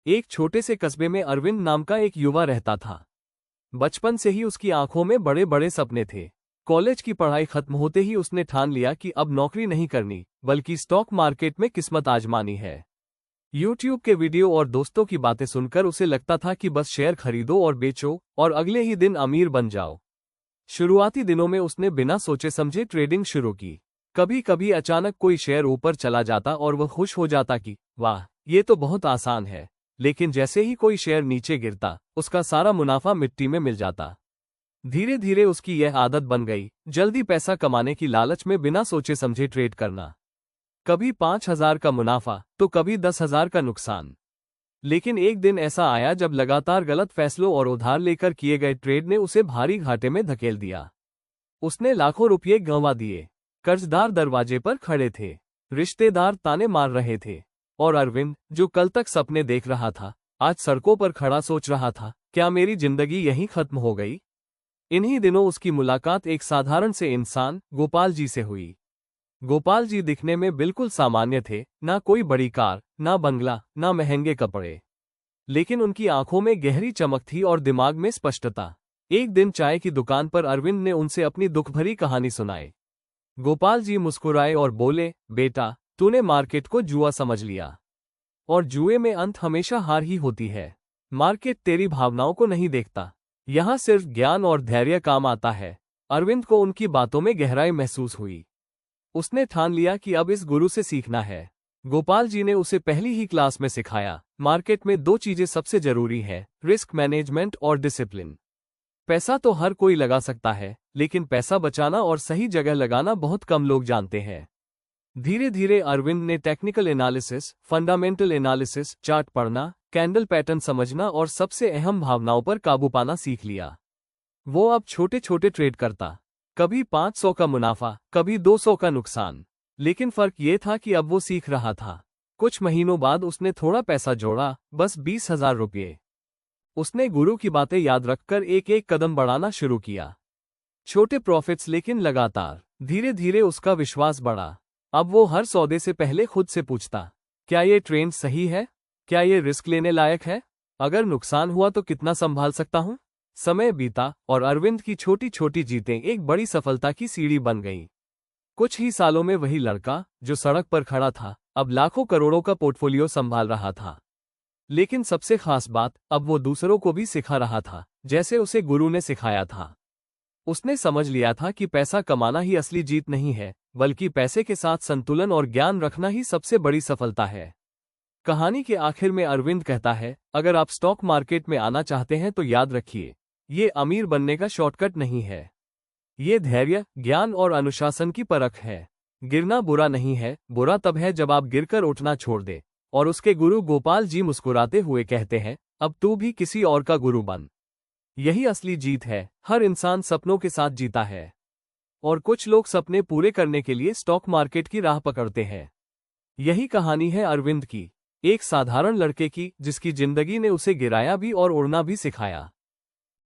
एक छोटे से कस्बे में अरविंद नाम का एक युवा रहता था। बचपन से ही उसकी आंखों में बड़े बड़े सपने थे। कॉलेज की पढ़ाई खत्म होते ही उसने ठान लिया कि अब नौकरी नहीं करनी बल्कि स्टॉक मार्केट में किस्मत आजमानी है। यूट्यूब के वीडियो और दोस्तों की बातें सुनकर उसे लगता था कि बस शेयर खरीदो और बेचो और अगले ही दिन अमीर बन जाओ। शुरुआती दिनों में उसने बिना सोचे समझे ट्रेडिंग शुरू की। कभी कभी अचानक कोई शेयर ऊपर चला जाता और वह खुश हो जाता कि वाह, ये तो बहुत आसान है। लेकिन जैसे ही कोई शेयर नीचे गिरता, उसका सारा मुनाफा मिट्टी में मिल जाता। धीरे धीरे उसकी यह आदत बन गई, जल्दी पैसा कमाने की लालच में बिना सोचे समझे ट्रेड करना। कभी 5,000 का मुनाफा तो कभी 10,000 का नुकसान। लेकिन एक दिन ऐसा आया जब लगातार गलत फैसलों और उधार लेकर किए गए ट्रेड ने उसे भारी घाटे में धकेल दिया। उसने लाखों रुपये गंवा दिए। कर्जदार दरवाजे पर खड़े थे, रिश्तेदार ताने मार रहे थे, और अरविंद, जो कल तक सपने देख रहा था, आज सड़कों पर खड़ा सोच रहा था, क्या मेरी जिंदगी यहीं खत्म हो गई? इन्हीं दिनों उसकी मुलाकात एक साधारण से इंसान गोपाल जी से हुई। गोपाल जी दिखने में बिल्कुल सामान्य थे, ना कोई बड़ी कार, ना बंगला, ना महंगे कपड़े। लेकिन उनकी आंखों में गहरी चमक थी और दिमाग में स्पष्टता। एक दिन चाय की दुकान पर अरविंद ने उनसे अपनी दुखभरी कहानी सुनाई। गोपाल जी मुस्कुराए और बोले, बेटा, तूने मार्केट को जुआ समझ लिया, और जुए में अंत हमेशा हार ही होती है। मार्केट तेरी भावनाओं को नहीं देखता, यहाँ सिर्फ ज्ञान और धैर्य काम आता है। अरविंद को उनकी बातों में गहराई महसूस हुई। उसने ठान लिया कि अब इस गुरु से सीखना है। गोपाल जी ने उसे पहली ही क्लास में सिखाया, मार्केट में 2 चीजें सबसे जरूरी है, रिस्क मैनेजमेंट और डिसिप्लिन। पैसा तो हर कोई लगा सकता है, लेकिन पैसा बचाना और सही जगह लगाना बहुत कम लोग जानते हैं। धीरे धीरे अरविंद ने technical analysis, fundamental analysis, chart पढ़ना, कैंडल पैटर्न समझना और सबसे अहम भावनाओं पर काबू पाना सीख लिया। वो अब छोटे छोटे ट्रेड करता, कभी 500 का मुनाफा, कभी 200 का नुकसान। लेकिन फर्क ये था कि अब वो सीख रहा था। कुछ महीनों बाद उसने थोड़ा पैसा जोड़ा, बस 20,000 रुपये। उसने गुरु की बातें याद रखकर एक एक कदम बढ़ाना शुरू किया। छोटे प्रॉफिट्स, लेकिन लगातार। धीरे धीरे उसका विश्वास बढ़ा। अब वो हर सौदे से पहले खुद से पूछता, क्या ये ट्रेंड सही है? क्या ये रिस्क लेने लायक है? अगर नुकसान हुआ तो कितना संभाल सकता हूँ? समय बीता और अरविंद की छोटी छोटी जीतें एक बड़ी सफलता की सीढ़ी बन गईं। कुछ ही सालों में वही लड़का, जो सड़क पर खड़ा था, अब लाखों करोड़ों का पोर्टफोलियो संभाल रहा था। लेकिन सबसे खास बात, अब वो दूसरों को भी सिखा रहा था, जैसे उसे गुरु ने सिखाया था। उसने समझ लिया था कि पैसा कमाना ही असली जीत नहीं है, बल्कि पैसे के साथ संतुलन और ज्ञान रखना ही सबसे बड़ी सफलता है। कहानी के आखिर में अरविंद कहता है, अगर आप स्टॉक मार्केट में आना चाहते हैं तो याद रखिए, ये अमीर बनने का शॉर्टकट नहीं है। ये धैर्य, ज्ञान और अनुशासन की परख है। गिरना बुरा नहीं है, बुरा तब है जब आप गिरकर उठना छोड़ दे। और उसके गुरु गोपाल जी मुस्कुराते हुए कहते हैं, अब तू भी किसी और का गुरु बन। यही असली जीत है। हर इंसान सपनों के साथ जीता है, और कुछ लोग सपने पूरे करने के लिए स्टॉक मार्केट की राह पकड़ते हैं। यही कहानी है अरविंद की, एक साधारण लड़के की, जिसकी जिंदगी ने उसे गिराया भी और उड़ना भी सिखाया।